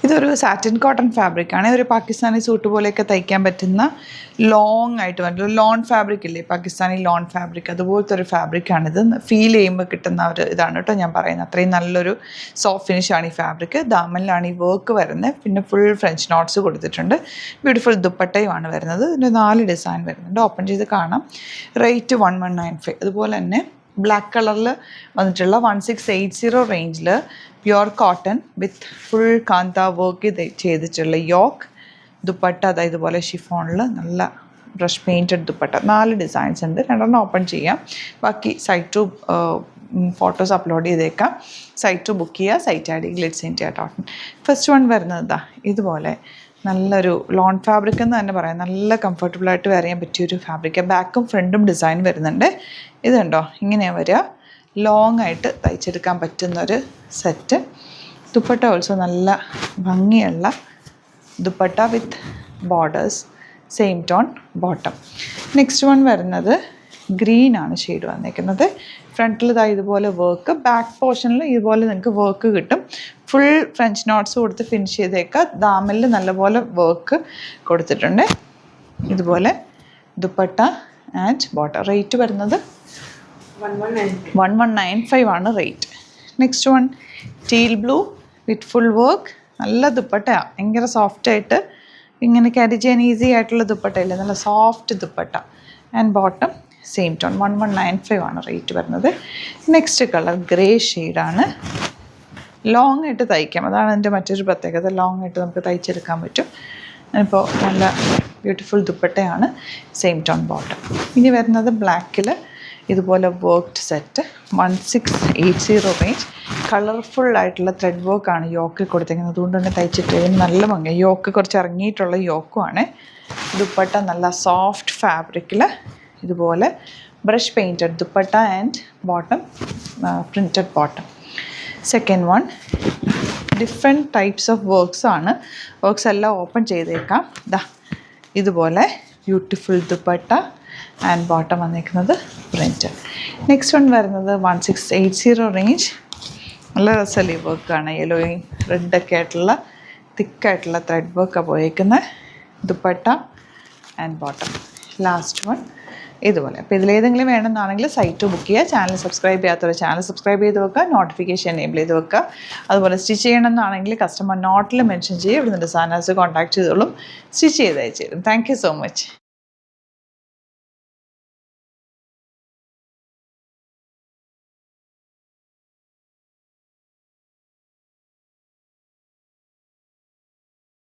ഇതൊരു satin cotton ഫാബ്രിക്കാണ്. ഒരു Pakistani suit പോലെയൊക്കെ തയ്ക്കാൻ പറ്റുന്ന ലോങ് ആയിട്ട് വന്നിട്ടുള്ള ലോൺ ഫാബ്രിക് ഇല്ലേ, പാകിസ്ഥാനി ലോൺ ഫാബ്രിക്, അതുപോലത്തെ ഒരു ഫാബ്രിക്കാണിത്. ഫീൽ ചെയ്യുമ്പോൾ കിട്ടുന്ന ഒരു ഇതാണ് കേട്ടോ ഞാൻ പറയുന്നത്. അത്രയും നല്ലൊരു സോഫ്റ്റ് ഫിനിഷാണ് ഈ ഫാബ്രിക്. ദാമനിലാണ് ഈ വർക്ക് വരുന്നത്. പിന്നെ ഫുൾ ഫ്രഞ്ച് നോട്ട്സ് കൊടുത്തിട്ടുണ്ട്. ബ്യൂട്ടിഫുൾ ദുപ്പട്ടയുമാണ് വരുന്നത്. ഇതിൻ്റെ 4 ഡിസൈൻ വരുന്നുണ്ട്. ഓപ്പൺ ചെയ്ത് കാണാം. റേറ്റ് 1195. അതുപോലെ തന്നെ ബ്ലാക്ക് കളറിൽ വന്നിട്ടുള്ള 1680 റേഞ്ചിൽ pure cotton with full kantha work ചെയ്തിട്ടുള്ള യോക്ക് ദുപ്പട്ട. അതായത് ഇതുപോലെ ഷിഫോണിൽ നല്ല ബ്രഷ് പെയിൻറ്റഡ് ദുപ്പട്ട. 4 ഡിസൈൻസ് ഉണ്ട്. 2 ഓപ്പൺ ചെയ്യാം. ബാക്കി സൈറ്റ് ടു ഫോട്ടോസ് അപ്ലോഡ് ചെയ്തേക്കാം. സൈറ്റ് ടു ബുക്ക് ചെയ്യുക. Site I D glitz India .in. First one വരുന്നത് ഇതുപോലെ നല്ലൊരു ലോൺ ഫാബ്രിക് എന്ന് തന്നെ പറയാം. നല്ല കംഫർട്ടബിളായിട്ട് വെയർ ചെയ്യാൻ പറ്റിയൊരു ഫാബ്രിക്. ബാക്കും ഫ്രണ്ടും ഡിസൈൻ വരുന്നുണ്ട്. ഇതുണ്ടോ, ഇങ്ങനെയാണ് വരിക. ലോങ് ആയിട്ട് തയ്ച്ചെടുക്കാൻ പറ്റുന്നൊരു സെറ്റ്. ദുപ്പട്ട ഓൾസോ നല്ല ഭംഗിയുള്ള ദുപ്പട്ട വിത്ത് borders, same tone bottom. Next one വരുന്നത് ഗ്രീനാണ് ഷെയ്ഡ് വന്നിരിക്കുന്നത്. ഫ്രണ്ടിൽ ഇതുപോലെ വർക്ക്, ബാക്ക് പോർഷനിൽ ഇതുപോലെ നിങ്ങൾക്ക് വർക്ക് കിട്ടും. ഫുൾ ഫ്രഞ്ച് നോട്ട്സ് കൊടുത്ത് ഫിനിഷ് ചെയ്തേക്കുക. ദാമനിൽ നല്ലപോലെ വർക്ക് കൊടുത്തിട്ടുണ്ട്. ഇതുപോലെ ദുപ്പട്ട ആൻഡ് ബോട്ടം. റേറ്റ് വരുന്നത് 1195 ആണ് rate. Next one teal blue with full work. നല്ല ദുപ്പട്ടയാണ്, ഭയങ്കര സോഫ്റ്റായിട്ട് ഇങ്ങനെ ക്യാരി ചെയ്യാൻ ഈസി ആയിട്ടുള്ള ദുപ്പട്ടയില്ല, നല്ല soft dupatta. And bottom same tone. 1195 ആണ് റേറ്റ് വരുന്നത്. നെക്സ്റ്റ് കളർ ഗ്രേ ഷെയ്ഡാണ്. ലോങ് ആയിട്ട് തയ്ക്കാം, അതാണ് എൻ്റെ മറ്റൊരു പ്രത്യേകത. ലോങ് ആയിട്ട് നമുക്ക് തയ്ച്ചെടുക്കാൻ പറ്റും. ഇപ്പോൾ നല്ല ബ്യൂട്ടിഫുൾ ദുപ്പട്ടയാണ്. Same tone bottom. ഇനി വരുന്നത് ബ്ലാക്കിൽ ഇതുപോലെ വർക്ക്ഡ് സെറ്റ്. 1680 റേഞ്ച്. കളർഫുള്ളായിട്ടുള്ള ത്രെഡ് വർക്കാണ് യോക്കിൽ കൊടുത്തിരിക്കുന്നത്. അതുകൊണ്ട് തന്നെ തയ്ച്ചിട്ട് നല്ല ഭംഗി. യോക്ക് കുറച്ച് ഇറങ്ങിയിട്ടുള്ള യോക്കുമാണ്. ദുപ്പട്ട നല്ല സോഫ്റ്റ് ഫാബ്രിക്കിൽ ഇതുപോലെ brush painted dupatta and bottom printed bottom. Second one different types of works ആണ്. വർക്ക്സ് എല്ലാം ഓപ്പൺ ചെയ്തേക്കാം. ഇതുപോലെ ബ്യൂട്ടിഫുൾ ദുപ്പട്ട ആൻഡ് ബോട്ടം വന്നിരിക്കുന്നത് പ്രിൻറ്റ്. നെക്സ്റ്റ് വൺ വരുന്നത് 1680 റേഞ്ച്. നല്ല രസമല്ലേ ഈ വർക്കാണ്. യെല്ലോയും റെഡൊക്കെ ആയിട്ടുള്ള തിക്കായിട്ടുള്ള ത്രെഡ് വർക്കാണ് പോയേക്കുന്നത്. Dupatta and bottom. Last one ഇതുപോലെ. അപ്പോൾ ഇതിലേതെങ്കിലും വേണമെന്നാണെങ്കിൽ സൈറ്റ് ബുക്ക് ചെയ്യുക. ചാനൽ സബ്സ്ക്രൈബ് ചെയ്യാത്തവർ ചാനൽ സബ്സ്ക്രൈബ് ചെയ്ത് വെക്കുക. നോട്ടിഫിക്കേഷൻ എനേബിൾ ചെയ്ത് വെക്കുക. അതുപോലെ സ്റ്റിച്ച് ചെയ്യണമെന്നാണെങ്കിൽ കസ്റ്റമർ നോട്ടിൽ മെൻഷൻ ചെയ്യുക. ഇവിടെ നിന്ന് ഡിസൈനേഴ്സ് കോൺടാക്ട് ചെയ്തോളും. സ്റ്റിച്ച് ചെയ്ത് അയച്ചു തരും. Thank you so much.